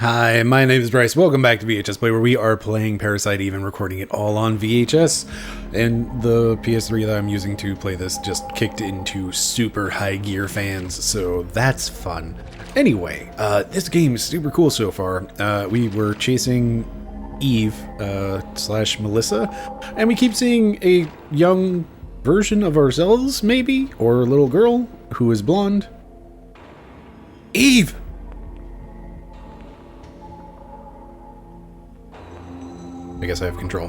Hi, my name is Bryce. Welcome back to VHS Play, where we are playing Parasite Eve and recording it all on VHS. And the PS3 that I'm using to play this just kicked into super high gear fans, so that's fun. Anyway, this game is super cool so far. We were chasing Eve slash Melissa, and we keep seeing a young version of ourselves, maybe, or a little girl who is blonde. Eve! I guess I have control.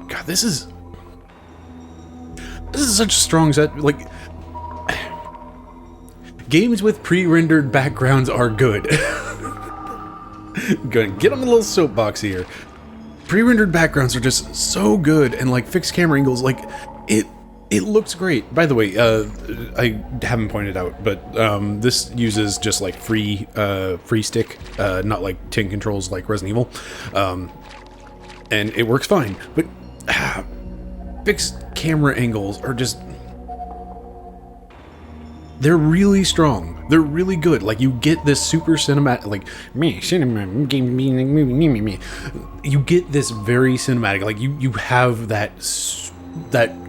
God, this is such a strong set. Like, games with pre-rendered backgrounds are good. Gonna get on a little soapbox here. Pre-rendered backgrounds are just so good, and like fixed camera angles, like it looks great. By the way, I haven't pointed out, but this uses just like free stick, not like tin controls like Resident Evil, and it works fine. But fixed camera angles are they're really strong. They're really good. Like, you get this super cinematic, like, you get this very cinematic, like you have that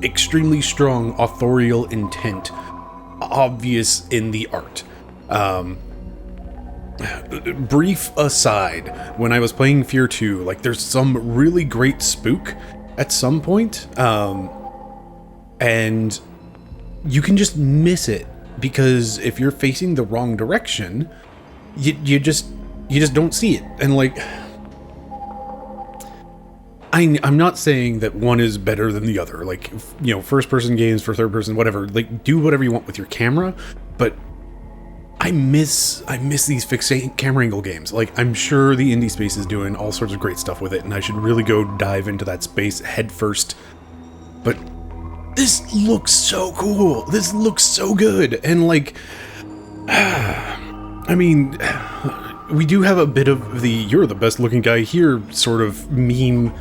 extremely strong authorial intent obvious in the art. Brief aside, when I was playing Fear 2, like, there's some really great spook at some point, and you can just miss it because if you're facing the wrong direction, you just don't see it. And like, I'm not saying that one is better than the other. Like, you know, first person games for third person, whatever. Like, do whatever you want with your camera, but I miss these fixed camera angle games. Like, I'm sure the indie space is doing all sorts of great stuff with it, and I should really go dive into that space head first. But this looks so cool. This looks so good. And like, I mean, we do have a bit of the "you're the best looking guy here" sort of meme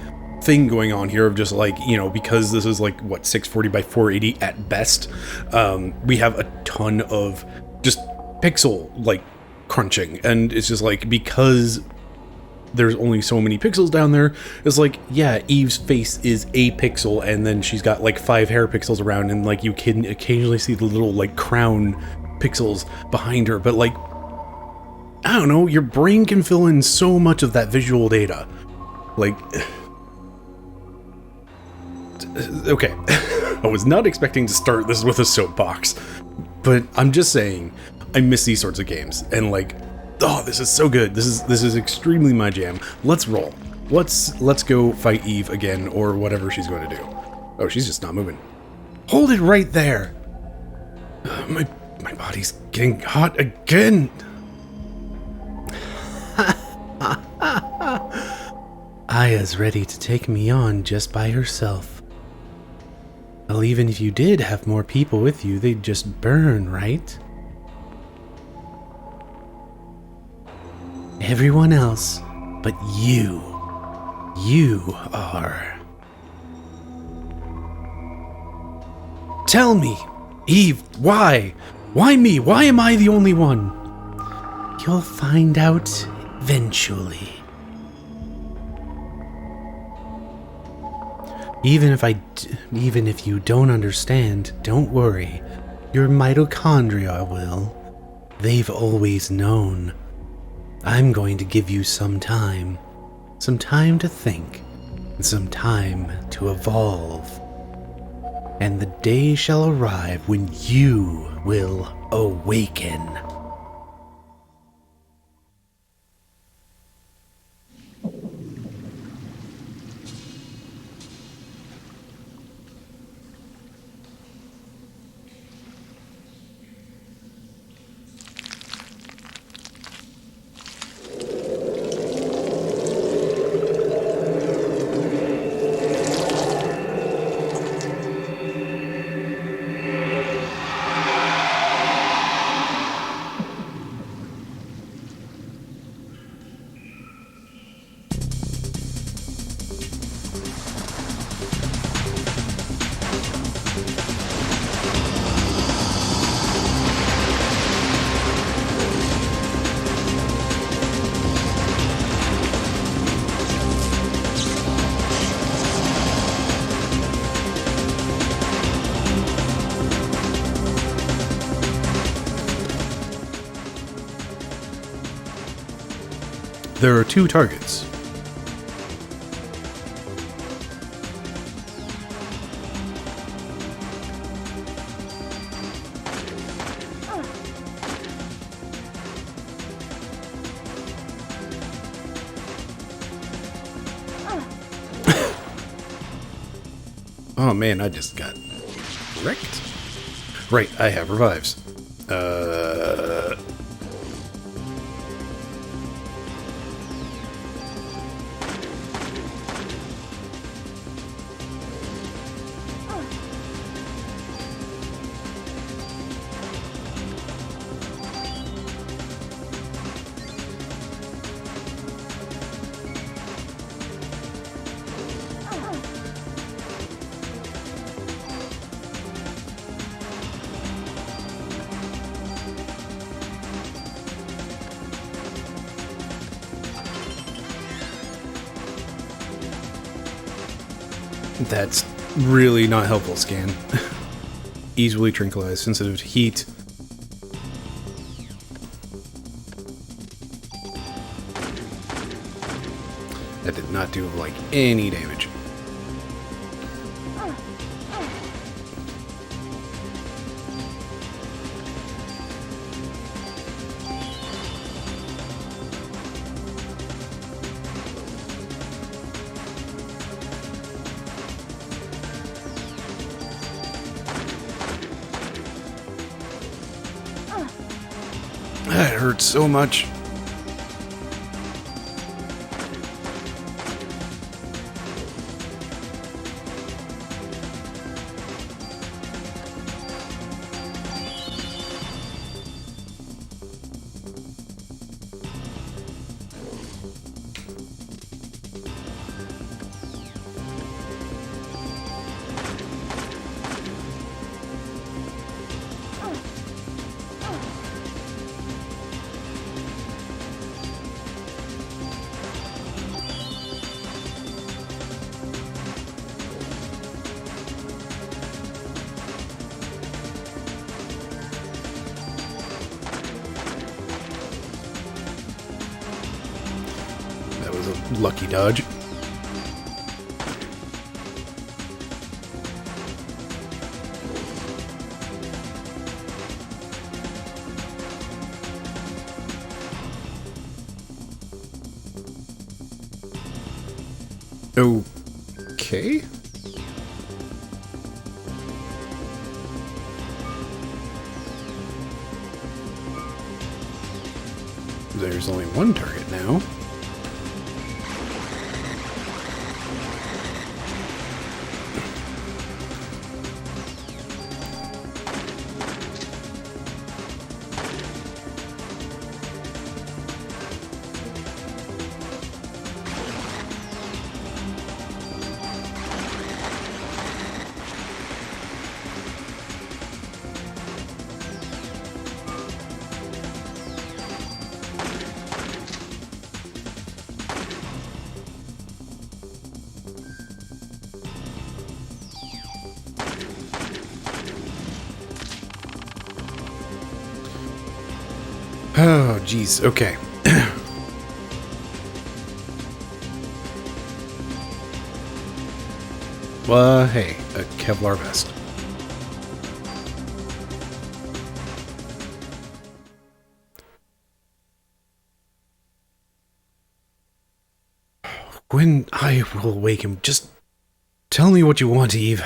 thing going on here, of just like, you know, because this is like, what, 640 by 480 at best, we have a ton of just pixel like crunching, and it's just like, because there's only so many pixels down there, it's like, yeah, Eve's face is a pixel, and then she's got like 5 hair pixels around, and like you can occasionally see the little like crown pixels behind her, but like, I don't know, your brain can fill in so much of that visual data. Like, okay, I was not expecting to start this with a soapbox, but I'm just saying, I miss these sorts of games, and like, oh, this is so good. This is extremely my jam. Let's roll. Let's go fight Eve again, or whatever she's going to do. Oh, she's just not moving. Hold it right there. My body's getting hot again. Aya's ready to take me on just by herself. Well, even if you did have more people with you, they'd just burn, right? Everyone else, but you are. Tell me, Eve, why? Why me? Why am I the only one? You'll find out eventually. Even if you don't understand, don't worry. Your mitochondria will. They've always known. I'm going to give you some time to think, and some time to evolve. And the day shall arrive when you will awaken. There are 2 targets. Oh man, I just got wrecked. Right, I have revives. That's really not helpful, Scan. Easily tranquilized, sensitive to heat. That did not do, like, any damage. That hurts so much. Lucky dodge. Okay. There's only one target now. Oh, jeez. Okay. Well, hey, a Kevlar vest. When I will wake him, just tell me what you want, Eve.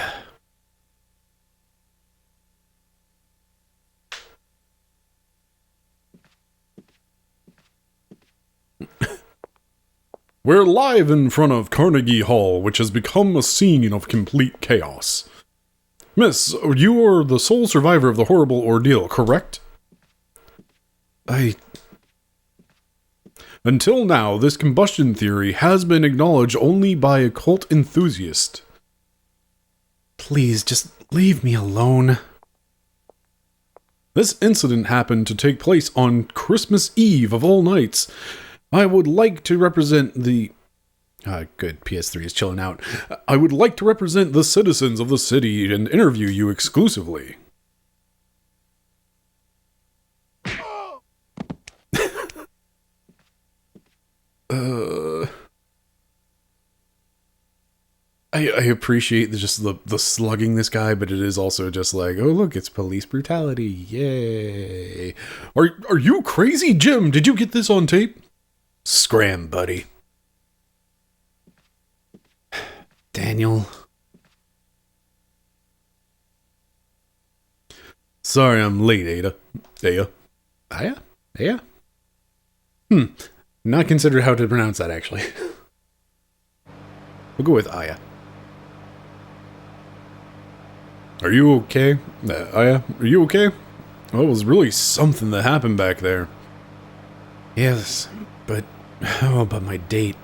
We're live in front of Carnegie Hall, which has become a scene of complete chaos. Miss, you are the sole survivor of the horrible ordeal, correct? Until now, this combustion theory has been acknowledged only by occult enthusiasts. Please, just leave me alone. This incident happened to take place on Christmas Eve of all nights. I would like to represent the... good, PS3 is chilling out. I would like to represent the citizens of the city and interview you exclusively. I appreciate the slugging this guy, but it is also just like, oh look, it's police brutality. Yay. Are you crazy, Jim? Did you get this on tape? Scram, buddy. Daniel. Sorry I'm late, Ada. Aya? Aya? Not considered how to pronounce that, actually. We'll go with Aya. Are you okay? Aya, are you okay? Well, it was really something that happened back there. Yes, but how about my date?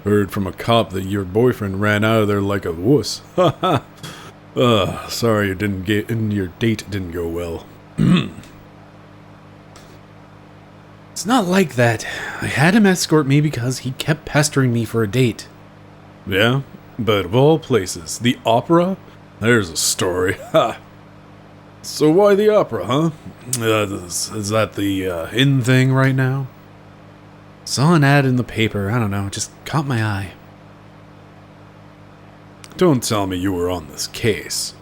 Heard from a cop that your boyfriend ran out of there like a wuss. Sorry your date didn't go well. It's not like that. I had him escort me because he kept pestering me for a date. Yeah, but of all places, the opera? There's a story. Ha! So why the opera, huh? Is that the in thing right now? Saw an ad in the paper, I don't know, just caught my eye. Don't tell me you were on this case.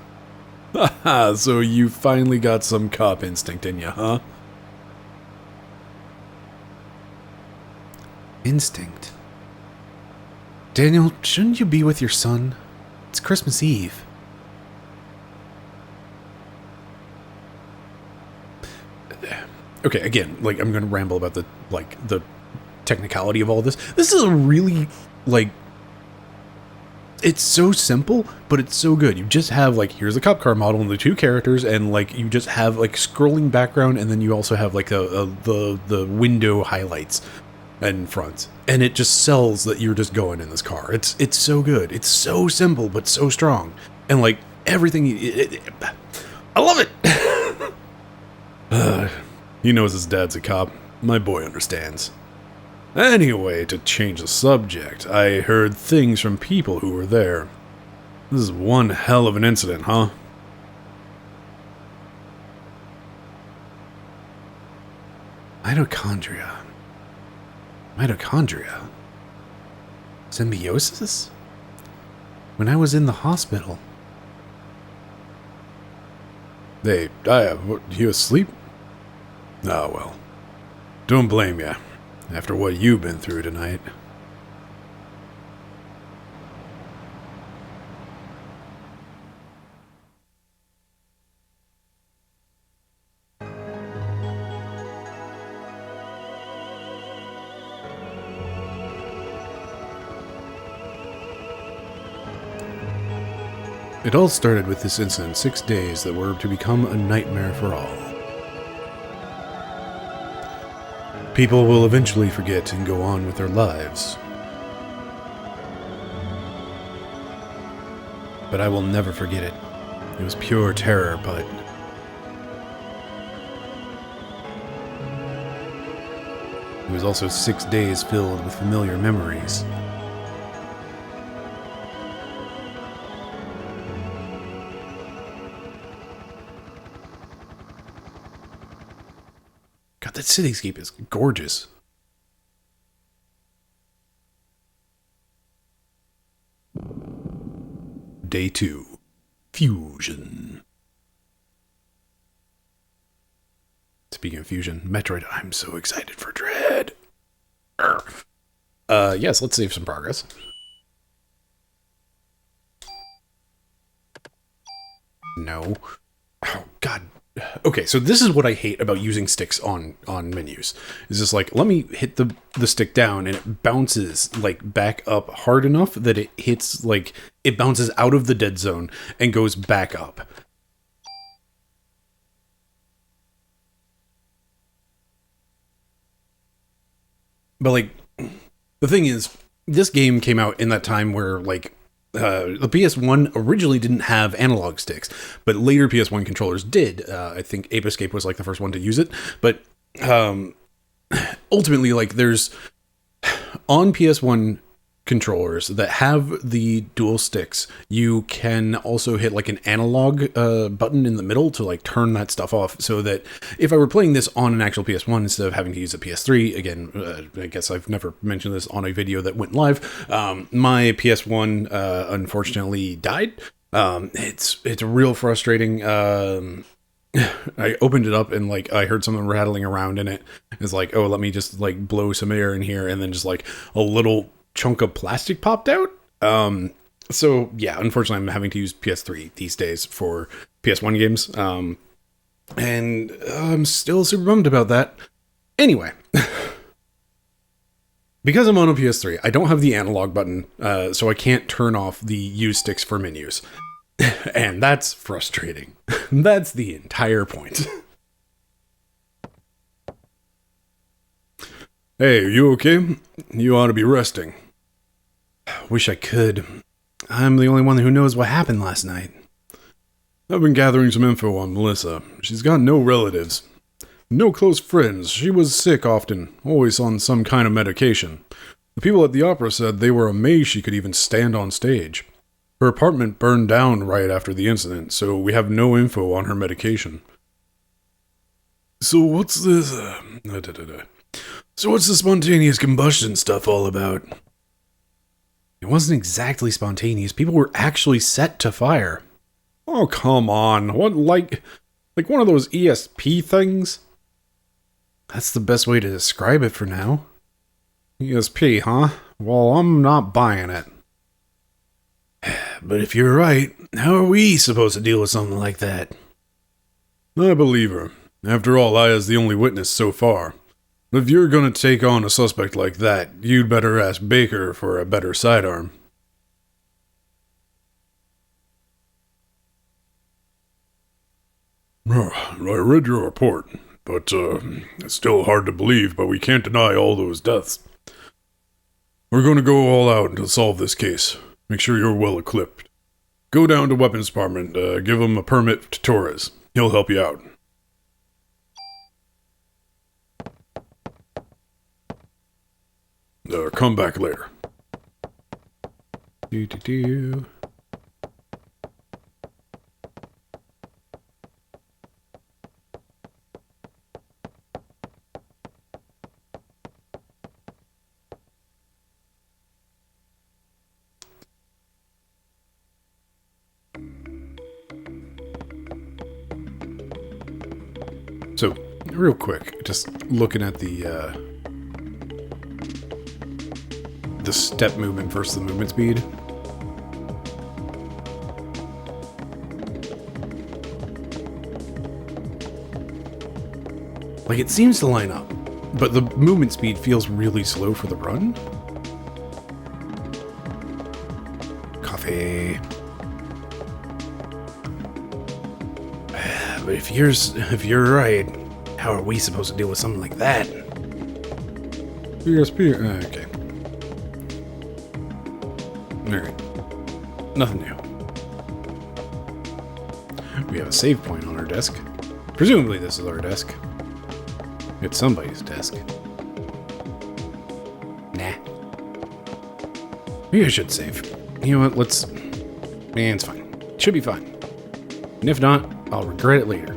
Haha, so you finally got some cop instinct in you, huh? Instinct? Daniel, shouldn't you be with your son? It's Christmas Eve. Okay, again, like, I'm gonna ramble about the technicality of all this. This is a really, it's so simple, but it's so good. You just have, here's a cop car model and the two characters, and, you just have, scrolling background, and then you also have, the window highlights in front. And it just sells that you're just going in this car. It's so good. It's so simple, but so strong. And, everything, I love it! He knows his dad's a cop. My boy understands. Anyway, to change the subject, I heard things from people who were there. This is one hell of an incident, huh? Mitochondria. Symbiosis? When I was in the hospital. Hey, you asleep? Oh, well. Don't blame ya, after what you've been through tonight. It all started with this incident 6 days that were to become a nightmare for all. People will eventually forget and go on with their lives. But I will never forget it. It was pure terror, but... it was also 6 days filled with familiar memories. God, that cityscape is gorgeous. Day 2. Fusion. Speaking of fusion, Metroid, I'm so excited for Dread. Yes, let's save some progress. No. Oh, God. Okay, so this is what I hate about using sticks on menus. Is just let me hit the stick down and it bounces back up hard enough that it hits it bounces out of the dead zone and goes back up. But the thing is, this game came out in that time where the PS1 originally didn't have analog sticks, but later PS1 controllers did. I think Ape Escape was the first one to use it, but ultimately there's on PS1 controllers that have the dual sticks, you can also hit like an analog button in the middle to like turn that stuff off, so that if I were playing this on an actual PS1 instead of having to use a PS3, again, I guess I've never mentioned this on a video that went live, my PS1 unfortunately died. It's real frustrating. I opened it up and like I heard something rattling around in it. It's like, oh, let me just like blow some air in here, and then just like a little chunk of plastic popped out. So yeah, unfortunately I'm having to use PS3 these days for PS1 games. And I'm still super bummed about that. Anyway, because I'm on a PS3, I don't have the analog button, so I can't turn off the use sticks for menus. And that's frustrating. That's the entire point. Hey, are you okay? You ought to be resting. Wish I could. I'm the only one who knows what happened last night. I've been gathering some info on Melissa. She's got no relatives. No close friends. She was sick often, always on some kind of medication. The people at the opera said they were amazed she could even stand on stage. Her apartment burned down right after the incident, so we have no info on her medication. So what's this, So what's the spontaneous combustion stuff all about? It wasn't exactly spontaneous. People were actually set to fire. Oh, come on. What, like one of those ESP things? That's the best way to describe it for now. ESP, huh? Well, I'm not buying it. But if you're right, how are we supposed to deal with something like that? I believe her. After all, Aya's the only witness so far. If you're gonna take on a suspect like that, you'd better ask Baker for a better sidearm. I read your report, but it's still hard to believe, but we can't deny all those deaths. We're gonna go all out to solve this case. Make sure you're well equipped. Go down to weapons department, give him a permit to Torres. He'll help you out. Come back later. Do. So, real quick, just looking at the step movement versus the movement speed. Like, it seems to line up, but the movement speed feels really slow for the run. Coffee. But if you're right, how are we supposed to deal with something like that? ESP. Okay. Alright. Nothing new. We have a save point on our desk. Presumably this is our desk. It's somebody's desk. Nah. Maybe I should save. You know what, let's... Man, it's fine. Should be fine. And if not, I'll regret it later.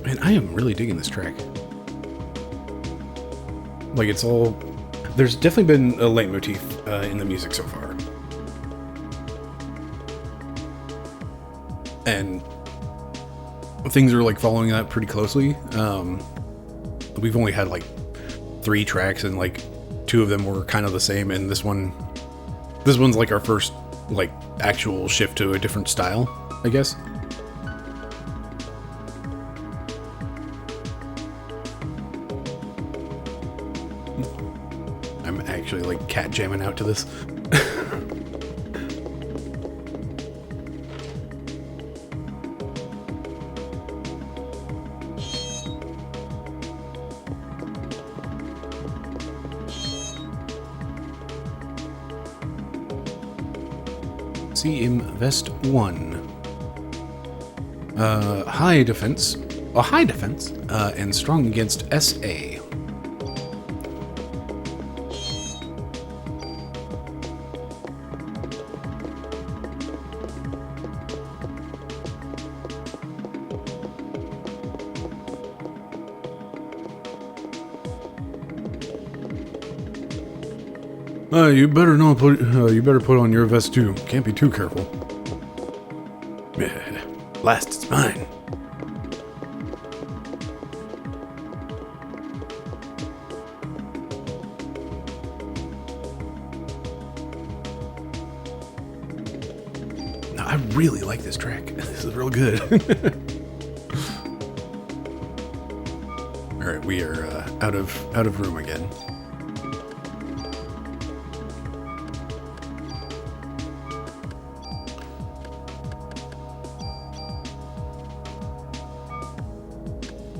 Man, I am really digging this track. Like, it's all... There's definitely been a leitmotif in the music so far. And things are, like, following that pretty closely. We've only had, like, 3 tracks, and, like, 2 of them were kind of the same, and this one's, like, our first, like, actual shift to a different style, I guess. I'm actually, like, cat jamming out to this. CM Vest 1. High defense, and strong against SA. You better not put. You better put on your vest too. Can't be too careful. Last, it's mine. No, I really like this track. This is real good. All right, we are out of room again.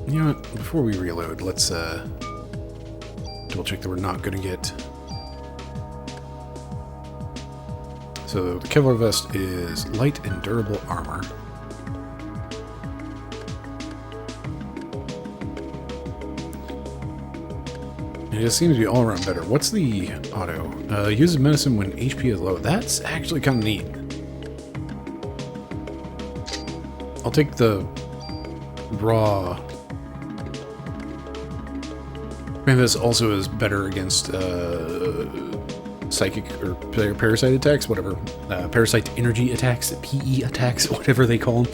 You know what? Before we reload, let's double check that we're not going to get. So the Kevlar vest is light and durable armor. It just seems to be all around better. What's the auto? Uses medicine when HP is low. That's actually kind of neat. I'll take the raw. Maybe this also is better against psychic or parasite attacks, whatever. Parasite energy attacks, PE attacks, whatever they call them.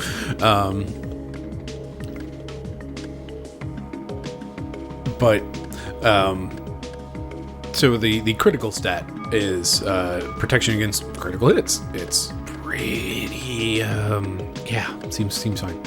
So the critical stat is protection against critical hits. It's pretty, yeah, seems fine.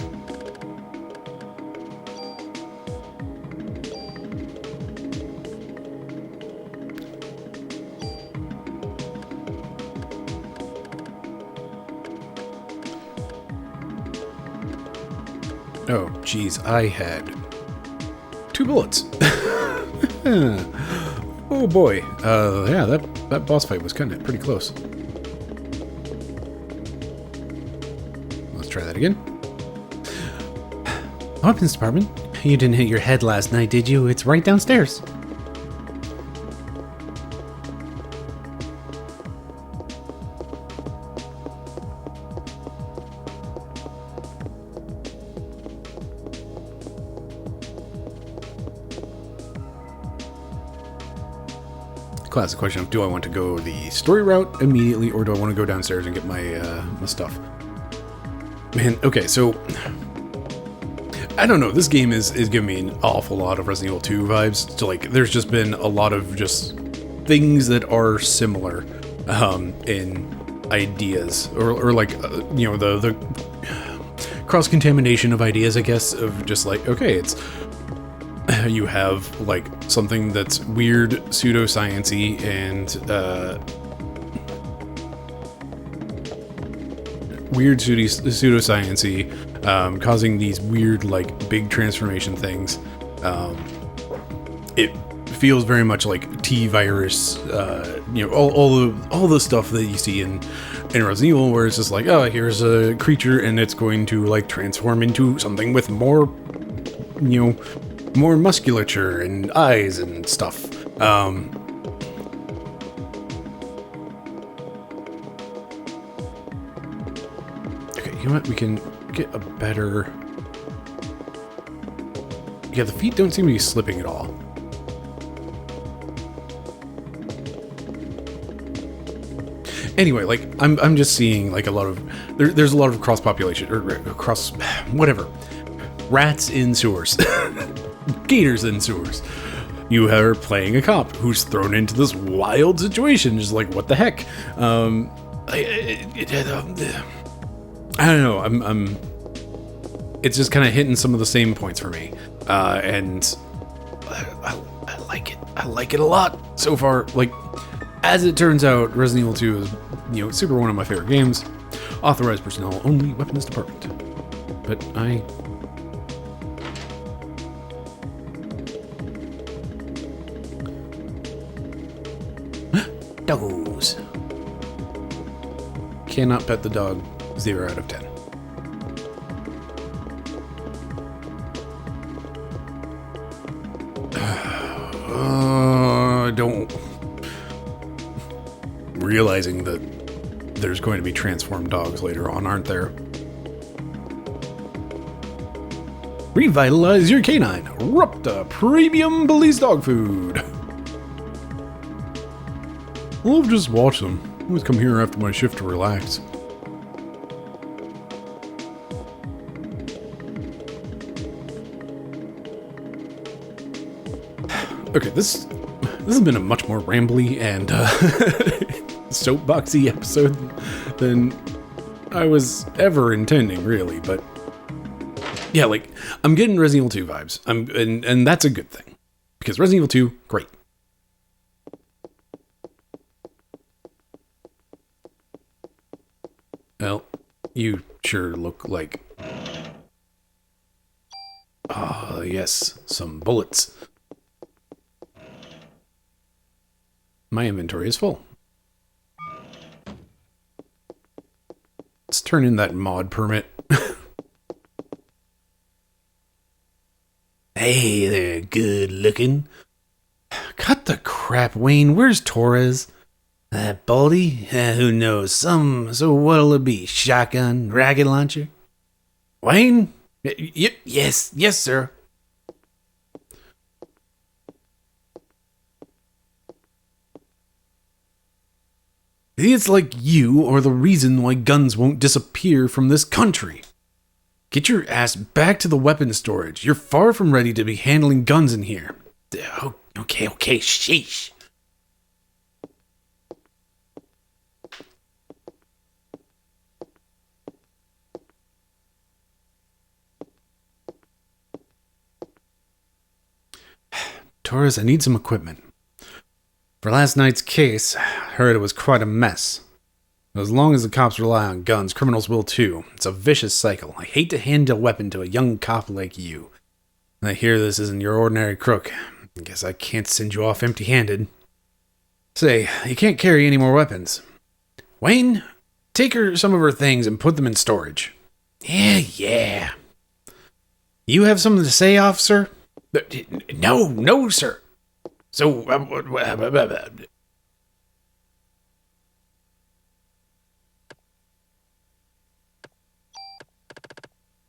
Oh, geez, I had 2 bullets. Oh boy, yeah, that boss fight was kind of pretty close. Let's try that again. Weapons department? You didn't hit your head last night, did you? It's right downstairs. Classic question of, do I want to go the story route immediately, or do I want to go downstairs and get my my stuff? Man, okay, so I don't know. This game is giving me an awful lot of Resident Evil 2 vibes. So like, there's just been a lot of just things that are similar in ideas, or like you know, the cross contamination of ideas, I guess, of just like, okay, it's. You have like something that's weird, pseudoscience-y, and weird pseudoscience-y, causing these weird like big transformation things. It feels very much like T-virus, you know, all the stuff that you see in Resident Evil, where it's just like, oh, here's a creature and it's going to like transform into something with more, you know, more musculature and eyes and stuff. Okay, you know what? We can get a better... Yeah, the feet don't seem to be slipping at all. Anyway, like, I'm just seeing like a lot of... There's a lot of cross-population, or cross... whatever. Rats in sewers. Gators in sewers. You are playing a cop who's thrown into this wild situation, just like, what the heck? I don't know. It's just kind of hitting some of the same points for me, and I like it. I like it a lot so far. Like, as it turns out, Resident Evil 2 is, you know, super one of my favorite games. Authorized personnel only, weapons department. But I. Doggos. cannot pet the dog. 0 out of 10. Don't... Realizing that there's going to be transformed dogs later on, aren't there? Revitalize your canine. Rupta Premium Police Dog Food. I love just watch them. I always come here after my shift to relax. Okay, this has been a much more rambly and soapboxy episode than I was ever intending, really. But yeah, like, I'm getting Resident Evil 2 vibes. And that's a good thing, because Resident Evil 2, great. Well, you sure look like... Ah, yes, some bullets. My inventory is full. Let's turn in that mod permit. Hey there, good looking. Cut the crap, Wayne. Where's Torres? That Baldy? Who knows? So what'll it be? Shotgun? Rocket launcher? Wayne? Yes, sir. It's like you are the reason why guns won't disappear from this country. Get your ass back to the weapons storage. You're far from ready to be handling guns in here. Oh, okay, sheesh. Torres, I need some equipment. For last night's case, I heard it was quite a mess. As long as the cops rely on guns, criminals will too. It's a vicious cycle. I hate to hand a weapon to a young cop like you. I hear this isn't your ordinary crook. I guess I can't send you off empty-handed. Say, you can't carry any more weapons. Wayne, take her some of her things and put them in storage. Yeah. You have something to say, officer? No, sir. So,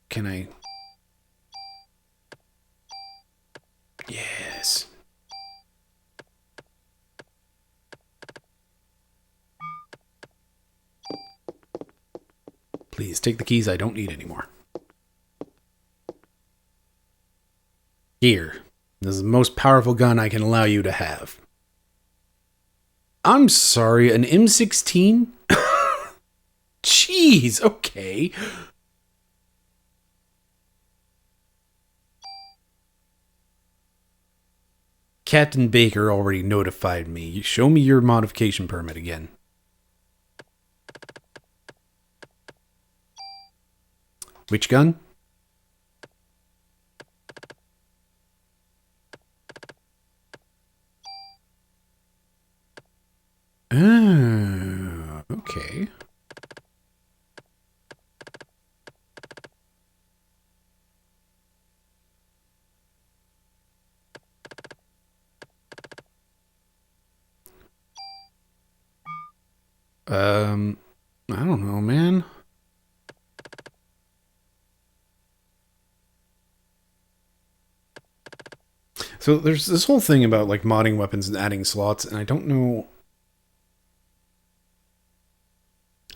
can I? Yes. Please, take the keys. I don't need anymore. Here. This is the most powerful gun I can allow you to have. I'm sorry, an M16? Jeez, okay. Captain Baker already notified me. Show me your modification permit again. Which gun? Oh, okay. I don't know, man. So there's this whole thing about like modding weapons and adding slots, and I don't know.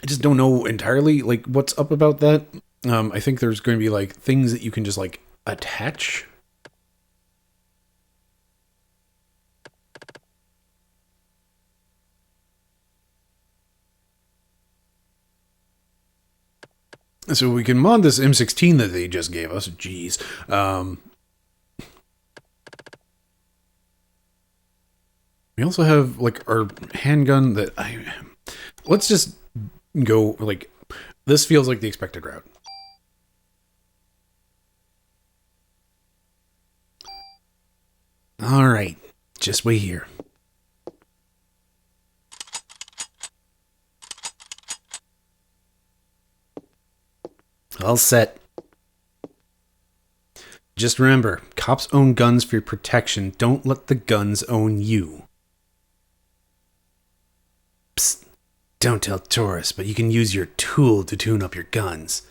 I just don't know entirely like what's up about that. I think there's going to be like things that you can just like attach. So we can mod this M16 that they just gave us. Jeez. We also have like our handgun that let's just go like, this feels like the expected route. All right, just wait here. All set. Just remember, cops own guns for your protection. Don't let the guns own you. Psst. Don't tell tourists, but you can use your tool to tune up your guns.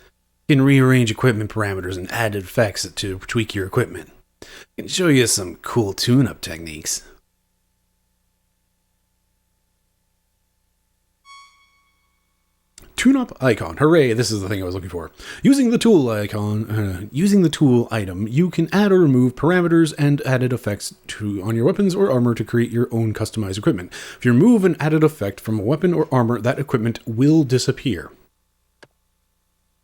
You can rearrange equipment parameters and add effects to tweak your equipment. I can show you some cool tune-up techniques. Tune-up icon. Hooray, this is the thing I was looking for. Using the tool item, you can add or remove parameters and added effects on your weapons or armor to create your own customized equipment. If you remove an added effect from a weapon or armor, that equipment will disappear.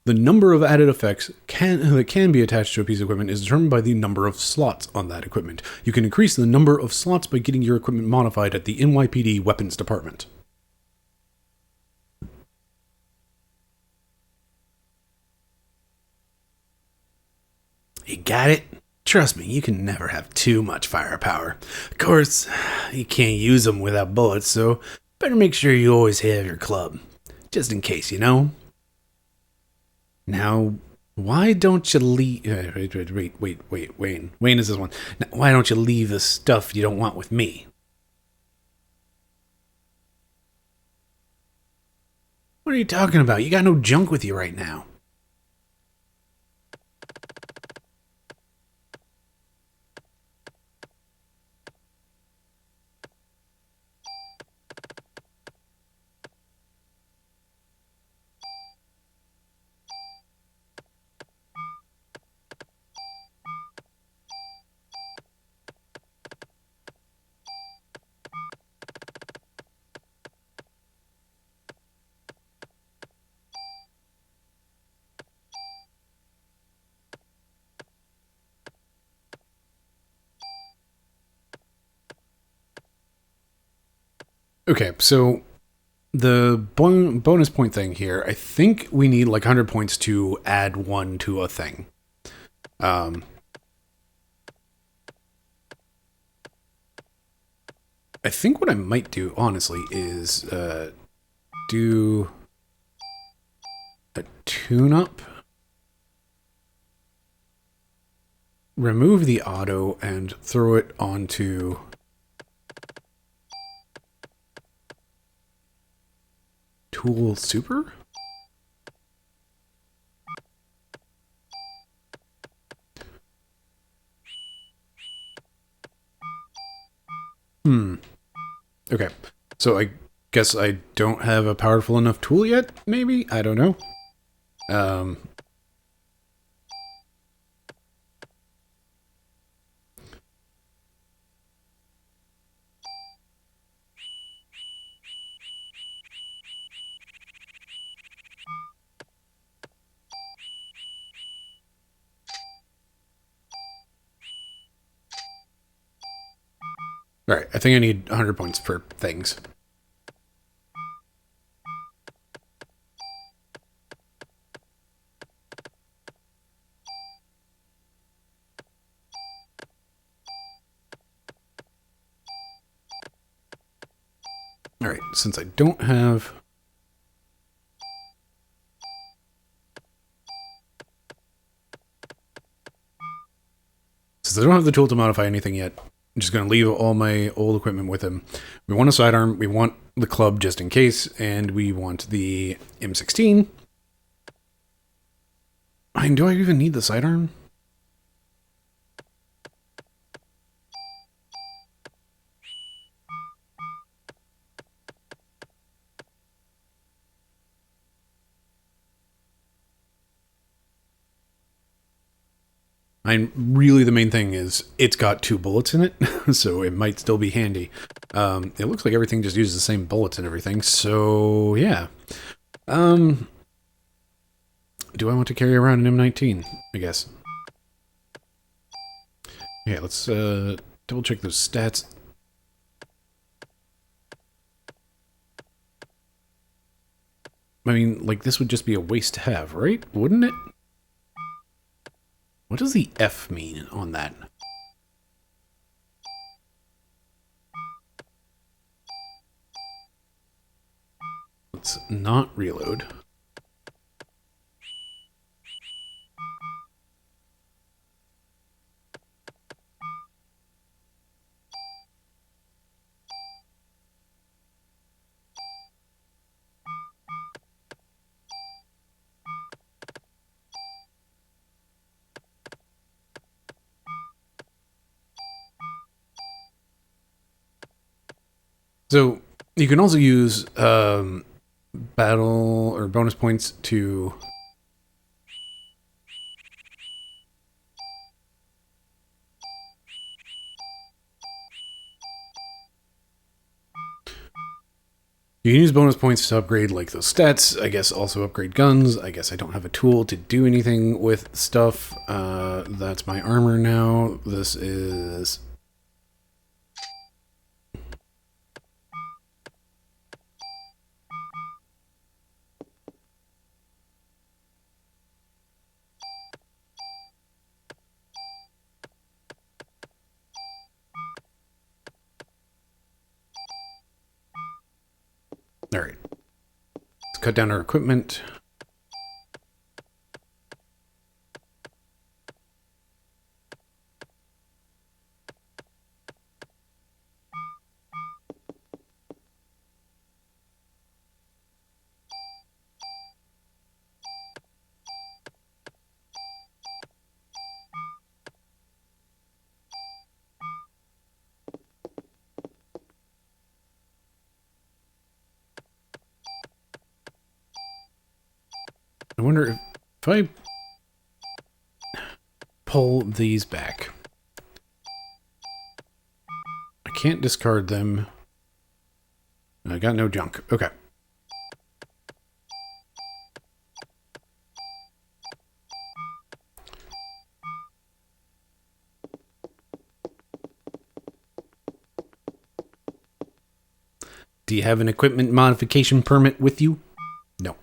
The number of added effects that can be attached to a piece of equipment is determined by the number of slots on that equipment. You can increase the number of slots by getting your equipment modified at the NYPD Weapons Department. You got it? Trust me, you can never have too much firepower. Of course, you can't use them without bullets, so better make sure you always have your club. Just in case, you know? Now, why don't you leave... Wait, Wayne. Wayne is this one. Now, why don't you leave the stuff you don't want with me? What are you talking about? You got no junk with you right now. Okay, so the bonus point thing here, I think we need like 100 points to add one to a thing. I think what I might do, honestly, is do a tune-up, remove the auto, and throw it onto... Tool Super? Okay. So I guess I don't have a powerful enough tool yet, maybe? I don't know. Alright, I think I need 100 points for things. Alright, since I don't have... Since I don't have the tool to modify anything yet, I'm just going to leave all my old equipment with him. We want a sidearm, we want the club just in case, and we want the M16. I mean, do I even need the sidearm? Really, the main thing is it's got 2 bullets in it, so it might still be handy. It looks like everything just uses the same bullets and everything, so yeah. Do I want to carry around an M19? I guess. Yeah, let's double check those stats. I mean, like, this would just be a waste to have, right? Wouldn't it? What does the F mean on that? Let's not reload. So you can also use battle or bonus points to you can use bonus points to upgrade like those stats. I guess also upgrade guns. I guess I don't have a tool to do anything with stuff. That's my armor now. This is all right. Let's cut down our equipment. I wonder if I pull these back. I can't discard them. I got no junk. Okay. Do you have an equipment modification permit with you? No.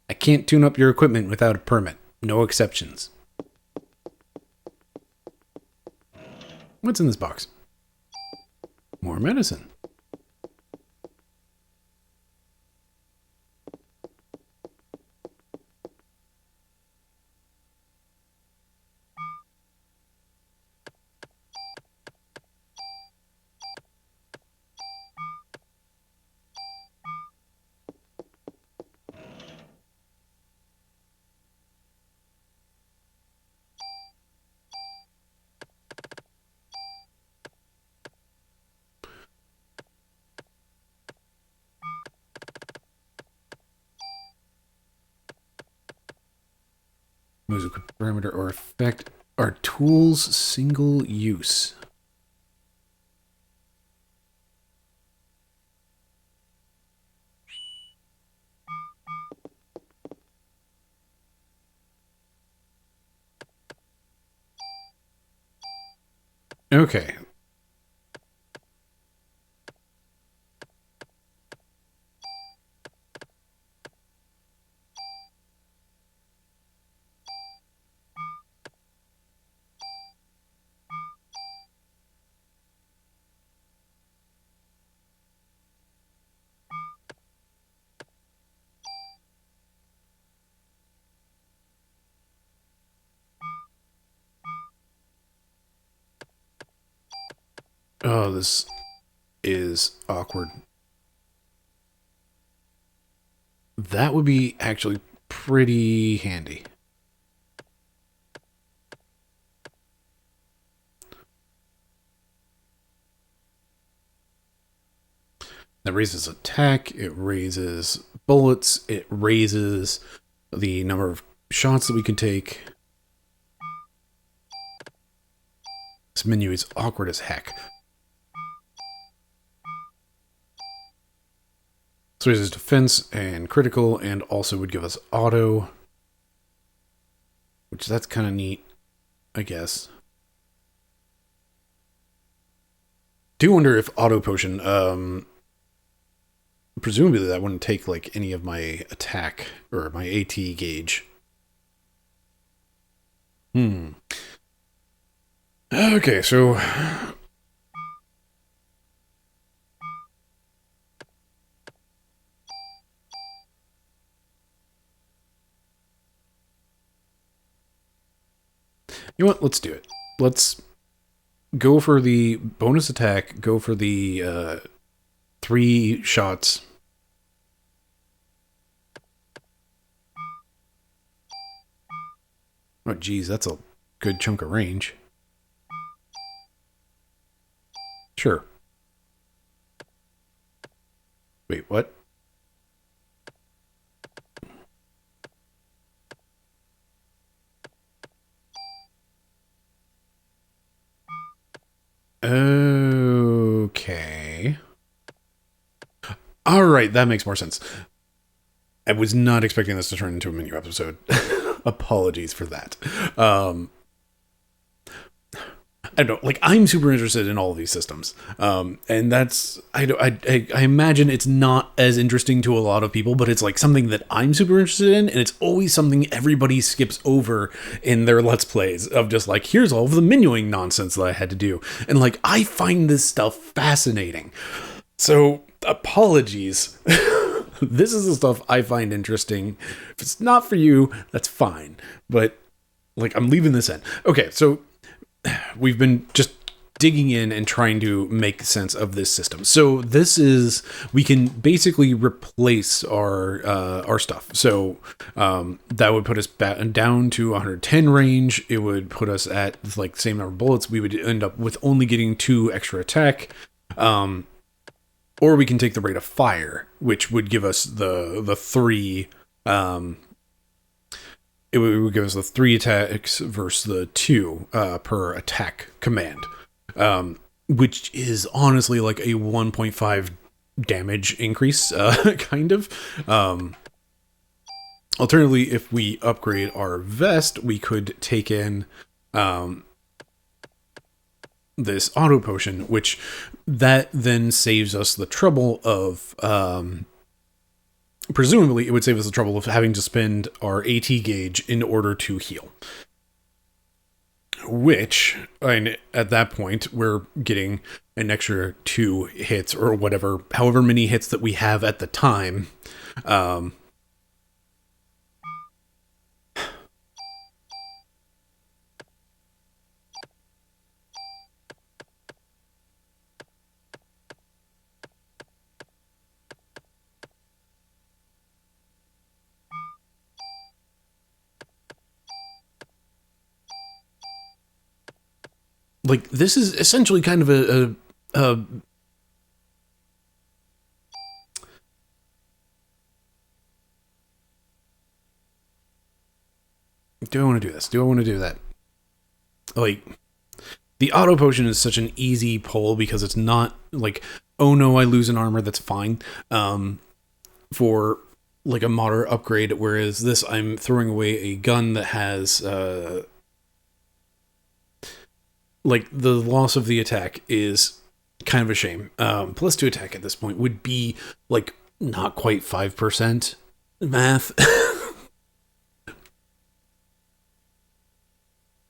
I can't tune up your equipment without a permit. No exceptions. What's in this box? More medicine. Moves with parameter or effect. Are tools single use? Okay. Oh, this is awkward. That would be actually pretty handy. That raises attack, it raises bullets, it raises the number of shots that we can take. This menu is awkward as heck. So raises defense and critical, and also would give us auto. Which that's kind of neat, I guess. Do wonder if auto potion, presumably that wouldn't take like any of my attack or my AT gauge. Okay, so you know what? Let's do it. Let's go for the bonus attack. Go for the 3 shots. Oh, geez, that's a good chunk of range. Sure. Wait, what? Okay. All right, that makes more sense. I was not expecting this to turn into a menu episode. Apologies for that. I don't like. I'm super interested in all of these systems, and that's I imagine it's not as interesting to a lot of people, but it's like something that I'm super interested in, and it's always something everybody skips over in their Let's Plays of just like, here's all of the menuing nonsense that I had to do, and like I find this stuff fascinating. So apologies. This is the stuff I find interesting. If it's not for you, that's fine. But like, I'm leaving this in. Okay, so we've been just digging in and trying to make sense of this system. So this is, we can basically replace our stuff. So that would put us down to 110 range. It would put us at like the same number of bullets. We would end up with only getting 2 extra attack. Or we can take the rate of fire, which would give us the 3. It would give us the 3 attacks versus the 2 per attack command, which is honestly like a 1.5 damage increase, kind of. Alternatively, if we upgrade our vest, we could take in this auto potion, which that then saves us the trouble of presumably it would save us the trouble of having to spend our AT gauge in order to heal, which, I mean, at that point we're getting an extra 2 hits or whatever, however many hits that we have at the time. Like, this is essentially kind of a do I want to do this? Do I want to do that? Like, the auto potion is such an easy pull because it's not like, oh no, I lose an armor, that's fine. For like a moderate upgrade, whereas this, I'm throwing away a gun that has like, the loss of the attack is kind of a shame. Plus 2 attack at this point would be like not quite 5% math.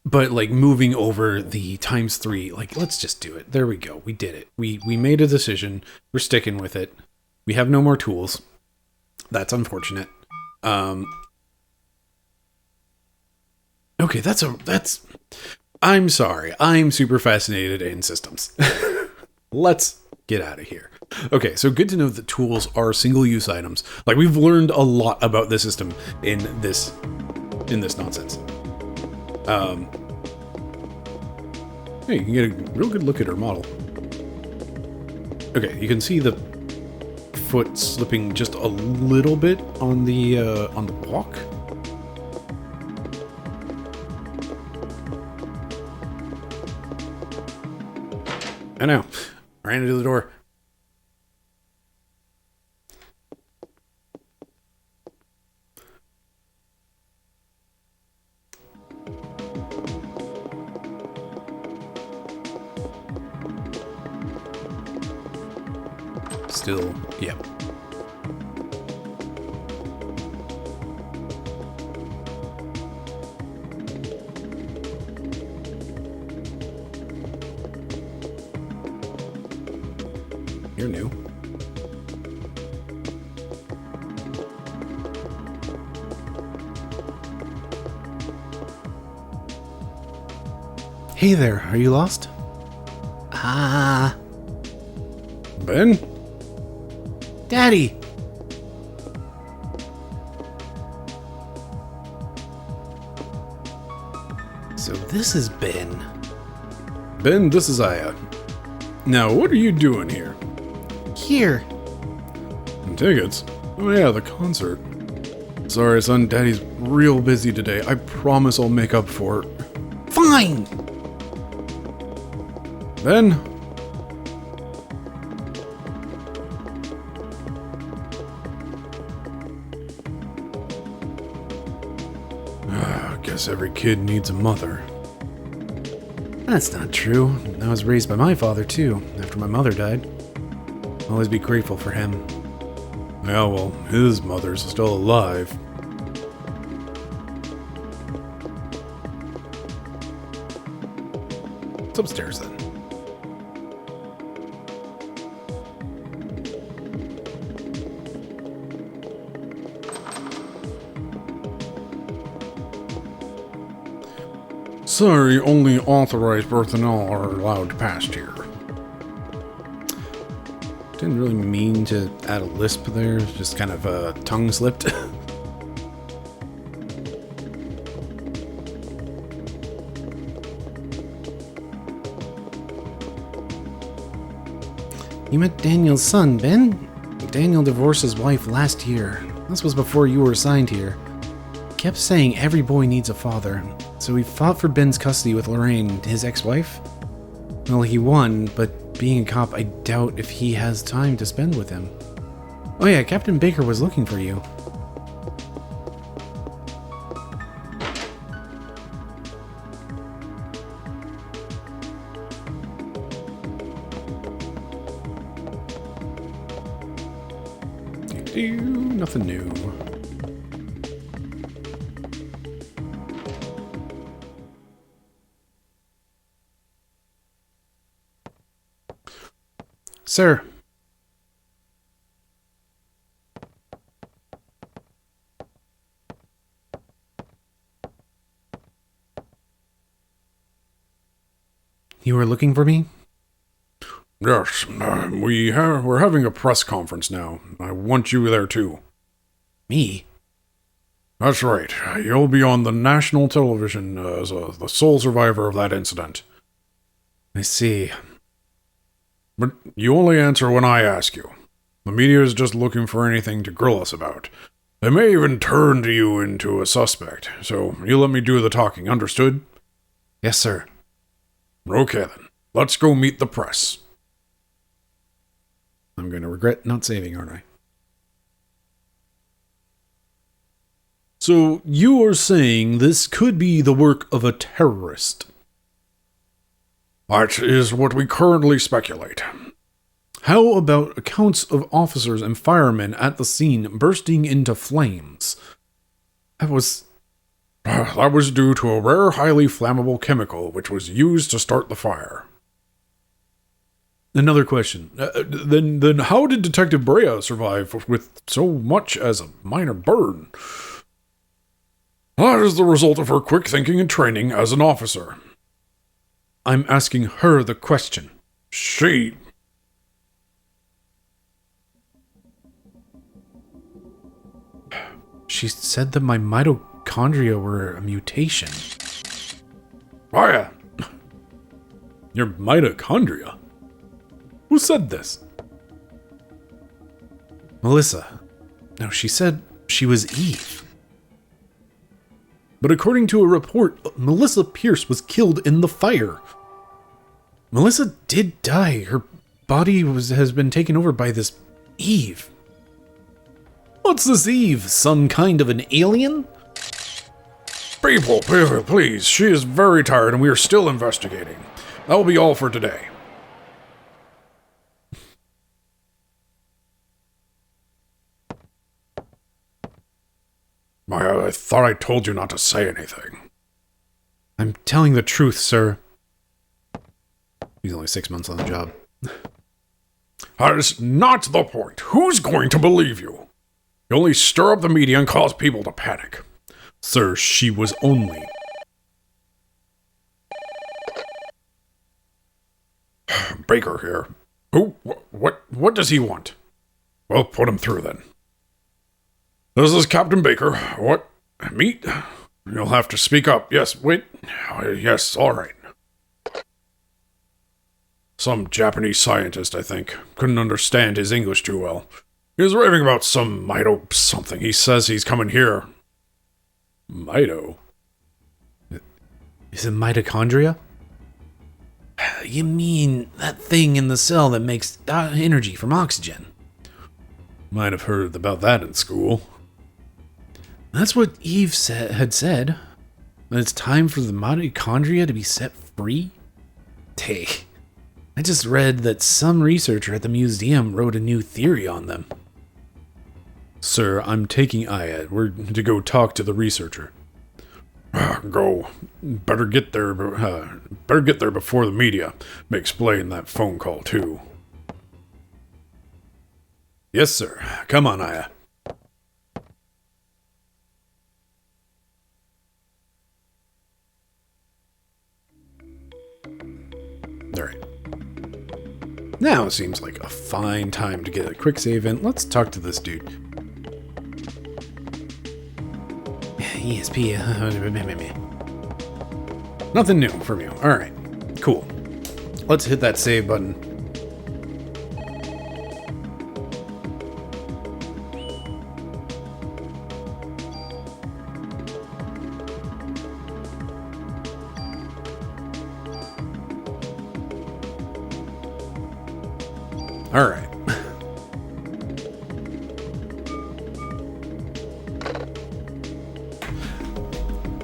But like, moving over the ×3, like, let's just do it. There we go. We did it. We made a decision. We're sticking with it. We have no more tools. That's unfortunate. Okay, that's I'm sorry. I'm super fascinated in systems. Let's get out of here. Okay, so good to know that tools are single-use items. Like, we've learned a lot about the system in this nonsense. Hey, you can get a real good look at her model. Okay, you can see the foot slipping just a little bit on the walk. I know. Ran into the door. Still, yep. You're new. Hey there, are you lost? Ah. Ben? Daddy! So this is Ben. Ben, this is Aya. Now, what are you doing here? Here. Tickets? Oh yeah, the concert. Sorry, son, Daddy's real busy today. I promise I'll make up for it. Fine! Ben? Guess every kid needs a mother. That's not true. I was raised by my father, too, after my mother died. I'll always be grateful for him. Yeah, well, his mother's still alive. It's upstairs, then. Sorry, only authorized personnel are allowed past here. Didn't really mean to add a lisp there, just kind of tongue slipped. You met Daniel's son, Ben? Daniel divorced his wife last year. This was before you were assigned here. He kept saying every boy needs a father, so we fought for Ben's custody with Lorraine, his ex-wife. Well, he won, but being a cop, I doubt if he has time to spend with him. Oh yeah, Captain Baker was looking for you. Nothing new. Sir. You were looking for me? Yes, we're having a press conference now. I want you there too. Me? That's right. You'll be on the national television as the sole survivor of that incident. I see. But you only answer when I ask you. The media is just looking for anything to grill us about. They may even turn to you into a suspect, so you let me do the talking, understood? Yes, sir. Okay then, let's go meet the press. I'm going to regret not saving, aren't I? So, you are saying this could be the work of a terrorist? That is what we currently speculate. How about accounts of officers and firemen at the scene bursting into flames? That was due to a rare, highly flammable chemical which was used to start the fire. Another question. Then how did Detective Brea survive with so much as a minor burn? That is the result of her quick thinking and training as an officer. I'm asking her the question. She said that my mitochondria were a mutation. Oh yeah. Your mitochondria? Who said this? Melissa. No, she said she was Eve. But according to a report, Melissa Pierce was killed in the fire. Melissa did die. Her body has been taken over by this Eve. What's this Eve? Some kind of an alien? People, please. She is very tired and we are still investigating. That will be all for today. I thought I told you not to say anything. I'm telling the truth, sir. He's only 6 months on the job. That is not the point. Who's going to believe you? You only stir up the media and cause people to panic. Sir, she was only... Baker here. Who? What does he want? Well, put him through then. This is Captain Baker. What? Meet? You'll have to speak up. Yes, wait. Yes, all right. Some Japanese scientist, I think. Couldn't understand his English too well. He's raving about some Mito something. He says he's coming here. Mito? Is it mitochondria? You mean that thing in the cell that makes energy from oxygen? Might have heard about that in school. That's what Eve had said. That it's time for the mitochondria to be set free? Hey, I just read that some researcher at the museum wrote a new theory on them. Sir, I'm taking Aya. We're to go talk to the researcher. Go. Better get there before the media. May explain that phone call, too. Yes, sir. Come on, Aya. Alright. Now it seems like a fine time to get a quick save in. Let's talk to this dude. ESP. Nothing new from you. Alright. Cool. Let's hit that save button. Alright.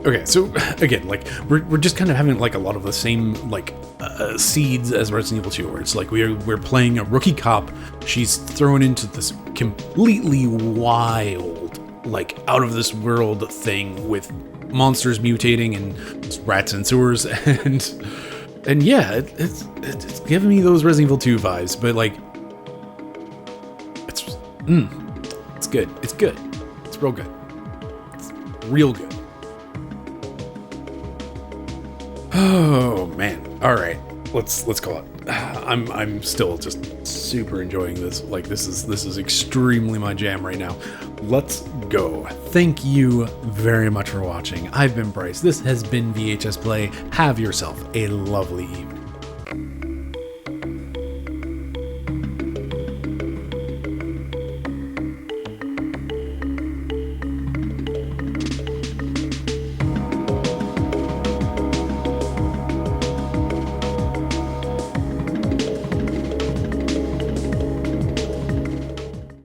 Okay, so again, like we're just kind of having like a lot of the same like seeds as Resident Evil 2, where it's like we're playing a rookie cop. She's thrown into this completely wild, like out of this world thing with monsters mutating and rats and sewers, and yeah, it's giving me those Resident Evil 2 vibes, but like it's good. It's good. It's real good. It's real good. Oh man! All right, let's call it. I'm still just super enjoying this. Like this is extremely my jam right now. Let's go. Thank you very much for watching. I've been Bryce. This has been VHS Play. Have yourself a lovely evening.